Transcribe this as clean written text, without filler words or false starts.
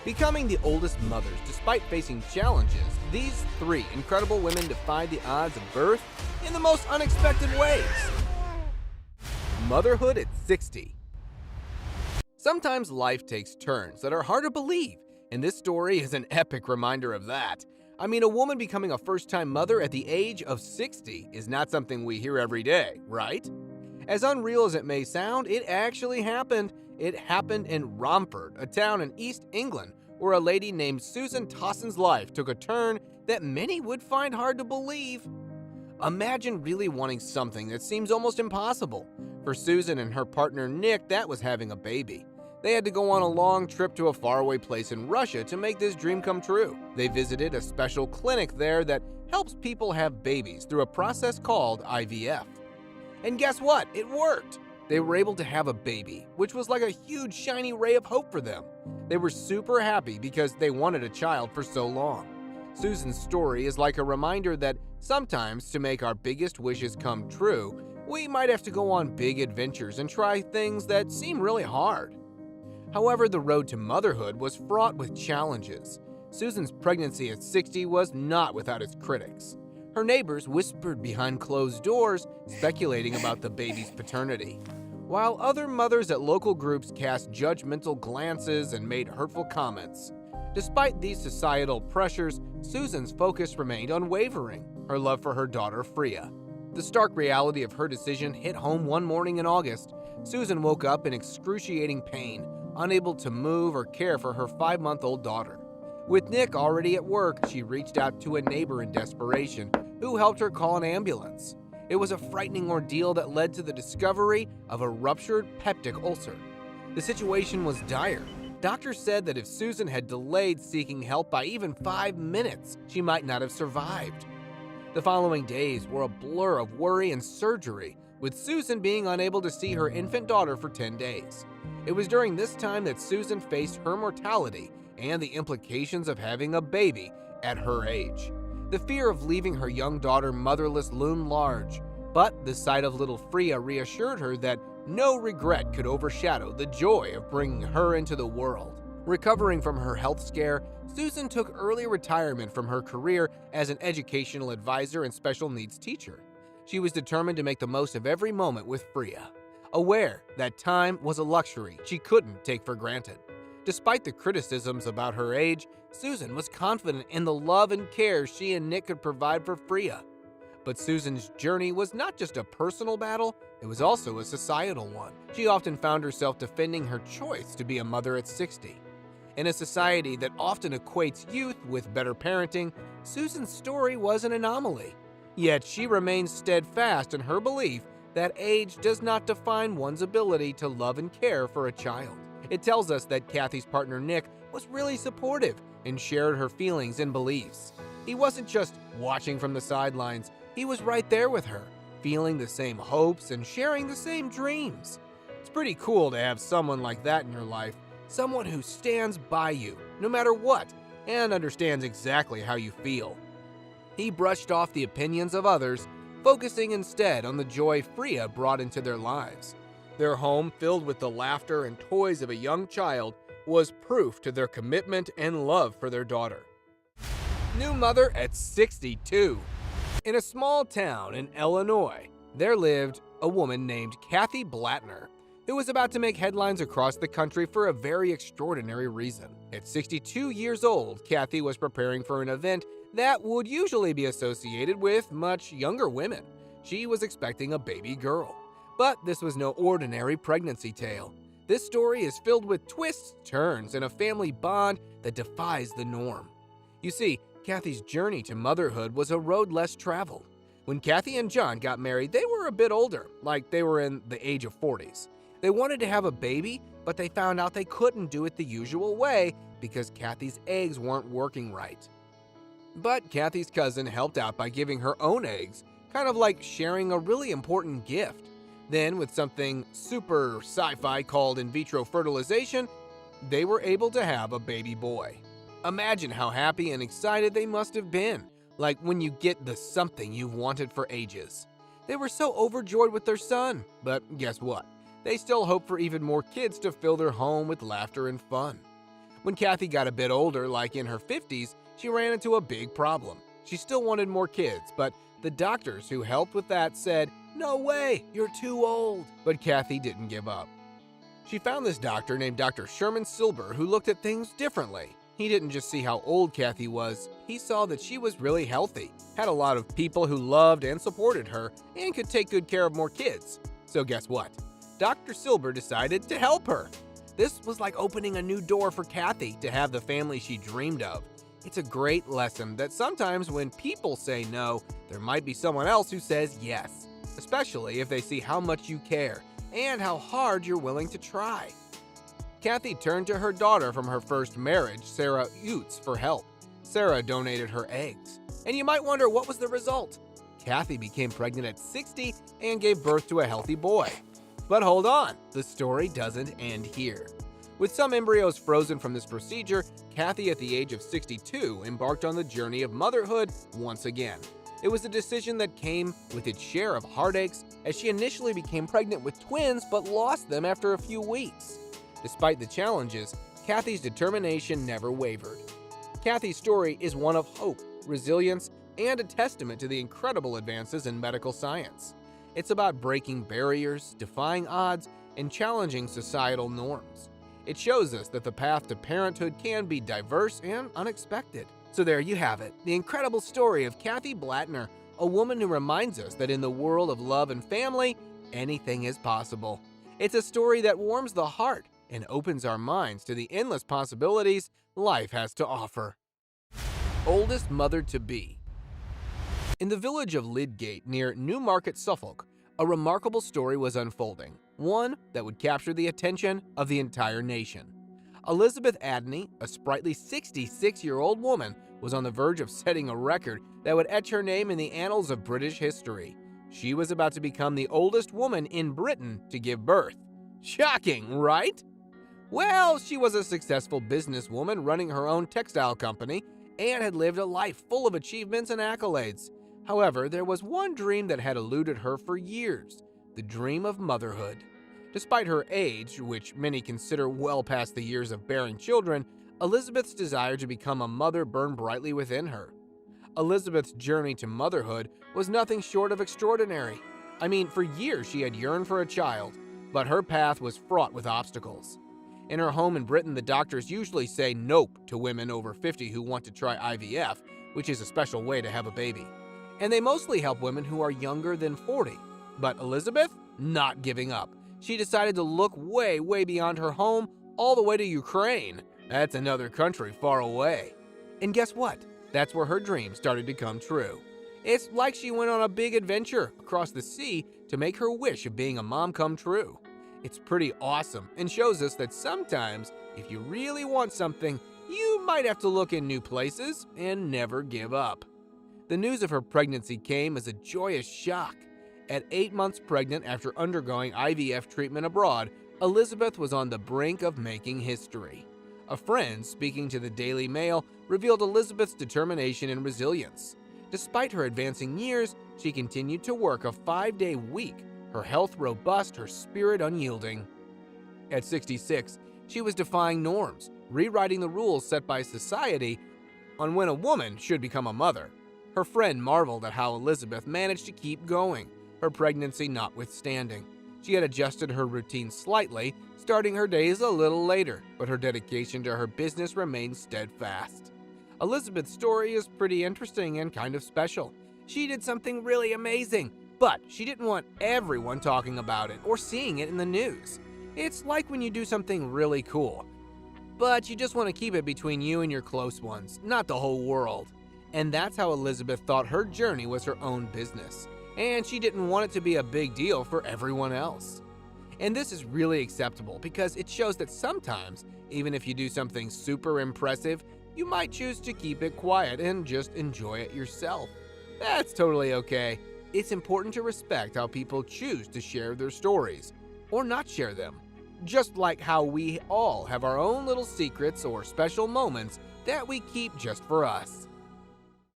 Becoming the oldest mothers despite facing challenges, these three incredible women defied the odds of birth in the most unexpected ways. Motherhood at 60. Sometimes life takes turns that are hard to believe, and this story is an epic reminder of that. I mean, a woman becoming a first-time mother at the age of 60 is not something we hear every day, right? As unreal as it may sound, it actually happened. It happened in Romford, a town in East England, where a lady named Susan Towson's life took a turn that many would find hard to believe. Imagine really wanting something that seems almost impossible. For Susan and her partner Nick, that was having a baby. They had to go on a long trip to a faraway place in Russia to make this dream come true. They visited a special clinic there that helps people have babies through a process called IVF. And guess what? It worked! They were able to have a baby, which was like a huge shiny ray of hope for them. They were super happy because they wanted a child for so long. Susan's story is like a reminder that sometimes to make our biggest wishes come true, we might have to go on big adventures and try things that seem really hard. However, the road to motherhood was fraught with challenges. Susan's pregnancy at 60 was not without its critics. Her neighbors whispered behind closed doors, speculating about the baby's paternity, while other mothers at local groups cast judgmental glances and made hurtful comments. Despite these societal pressures, Susan's focus remained unwavering, her love for her daughter Freya. The stark reality of her decision hit home one morning in August. Susan woke up in excruciating pain, unable to move or care for her 5-month-old daughter. With Nick already at work, she reached out to a neighbor in desperation, who helped her call an ambulance. It was a frightening ordeal that led to the discovery of a ruptured peptic ulcer. The situation was dire. Doctors said that if Susan had delayed seeking help by even 5 minutes, she might not have survived. The following days were a blur of worry and surgery, with Susan being unable to see her infant daughter for 10 days. It was during this time that Susan faced her mortality and the implications of having a baby at her age. The fear of leaving her young daughter motherless loomed large, but the sight of little Freya reassured her that no regret could overshadow the joy of bringing her into the world. Recovering from her health scare, Susan took early retirement from her career as an educational advisor and special needs teacher. She was determined to make the most of every moment with Freya, aware that time was a luxury she couldn't take for granted. Despite the criticisms about her age, Susan was confident in the love and care she and Nick could provide for Freya. But Susan's journey was not just a personal battle, it was also a societal one. She often found herself defending her choice to be a mother at 60. In a society that often equates youth with better parenting, Susan's story was an anomaly. Yet she remained steadfast in her belief that age does not define one's ability to love and care for a child. It tells us that Kathy's partner Nick was really supportive and shared her feelings and beliefs. He wasn't just watching from the sidelines, he was right there with her, feeling the same hopes and sharing the same dreams. It's pretty cool to have someone like that in your life, someone who stands by you, no matter what, and understands exactly how you feel. He brushed off the opinions of others, focusing instead on the joy Freya brought into their lives. Their home, filled with the laughter and toys of a young child, was proof to their commitment and love for their daughter. New mother at 62. In a small town in Illinois, there lived a woman named Kathy Blattner, who was about to make headlines across the country for a very extraordinary reason. At 62 years old, Kathy was preparing for an event that would usually be associated with much younger women. She was expecting a baby girl. But this was no ordinary pregnancy tale. This story is filled with twists, turns, and a family bond that defies the norm. You see, Kathy's journey to motherhood was a road less traveled. When Kathy and John got married, they were a bit older, like they were in the age of 40s. They wanted to have a baby, but they found out they couldn't do it the usual way because Kathy's eggs weren't working right. But Kathy's cousin helped out by giving her own eggs, kind of like sharing a really important gift. Then, with something super sci-fi called in vitro fertilization, they were able to have a baby boy. Imagine how happy and excited they must have been, like when you get the something you've wanted for ages. They were so overjoyed with their son, but guess what? They still hope for even more kids to fill their home with laughter and fun. When Kathy got a bit older, like in her 50s, she ran into a big problem. She still wanted more kids, but the doctors who helped with that said, "No way, you're too old." But Kathy didn't give up. She found this doctor named Dr. Sherman Silber who looked at things differently. He didn't just see how old Kathy was, he saw that she was really healthy, had a lot of people who loved and supported her, and could take good care of more kids. So guess what? Dr. Silber decided to help her. This was like opening a new door for Kathy to have the family she dreamed of. It's a great lesson that sometimes when people say no, there might be someone else who says yes, especially if they see how much you care and how hard you're willing to try. Kathy turned to her daughter from her first marriage, Sarah Utz, for help. Sarah donated her eggs. And you might wonder, what was the result? Kathy became pregnant at 60 and gave birth to a healthy boy. But hold on, the story doesn't end here. With some embryos frozen from this procedure, Kathy at the age of 62 embarked on the journey of motherhood once again. It was a decision that came with its share of heartaches, as she initially became pregnant with twins but lost them after a few weeks. Despite the challenges, Kathy's determination never wavered. Kathy's story is one of hope, resilience, and a testament to the incredible advances in medical science. It's about breaking barriers, defying odds, and challenging societal norms. It shows us that the path to parenthood can be diverse and unexpected. So there you have it, the incredible story of Kathy Blattner, a woman who reminds us that in the world of love and family, anything is possible. It's a story that warms the heart and opens our minds to the endless possibilities life has to offer. Oldest mother-to-be. In the village of Lydgate near Newmarket, Suffolk, a remarkable story was unfolding, one that would capture the attention of the entire nation. Elizabeth Adney, a sprightly 66-year-old woman, was on the verge of setting a record that would etch her name in the annals of British history. She was about to become the oldest woman in Britain to give birth. Shocking, right? Well, she was a successful businesswoman running her own textile company and had lived a life full of achievements and accolades. However, there was one dream that had eluded her for years, the dream of motherhood. Despite her age, which many consider well past the years of bearing children, Elizabeth's desire to become a mother burned brightly within her. Elizabeth's journey to motherhood was nothing short of extraordinary. I mean, for years she had yearned for a child, but her path was fraught with obstacles. In her home in Britain, the doctors usually say nope to women over 50 who want to try IVF, which is a special way to have a baby. And they mostly help women who are younger than 40. But Elizabeth, not giving up. She decided to look way, way beyond her home, all the way to Ukraine. That's another country far away. And guess what? That's where her dream started to come true. It's like she went on a big adventure across the sea to make her wish of being a mom come true. It's pretty awesome and shows us that sometimes, if you really want something, you might have to look in new places and never give up. The news of her pregnancy came as a joyous shock. At 8 months pregnant after undergoing IVF treatment abroad, Elizabeth was on the brink of making history. A friend, speaking to the Daily Mail, revealed Elizabeth's determination and resilience. Despite her advancing years, she continued to work a 5-day week, her health robust, her spirit unyielding. At 66, she was defying norms, rewriting the rules set by society on when a woman should become a mother. Her friend marveled at how Elizabeth managed to keep going, her pregnancy notwithstanding. She had adjusted her routine slightly, starting her days a little later, but her dedication to her business remained steadfast. Elizabeth's story is pretty interesting and kind of special. She did something really amazing, but she didn't want everyone talking about it or seeing it in the news. It's like when you do something really cool, but you just want to keep it between you and your close ones, not the whole world. And that's how Elizabeth thought her journey was her own business, and she didn't want it to be a big deal for everyone else. And this is really acceptable because it shows that sometimes, even if you do something super impressive, you might choose to keep it quiet and just enjoy it yourself. That's totally okay. It's important to respect how people choose to share their stories, or not share them. Just like how we all have our own little secrets or special moments that we keep just for us.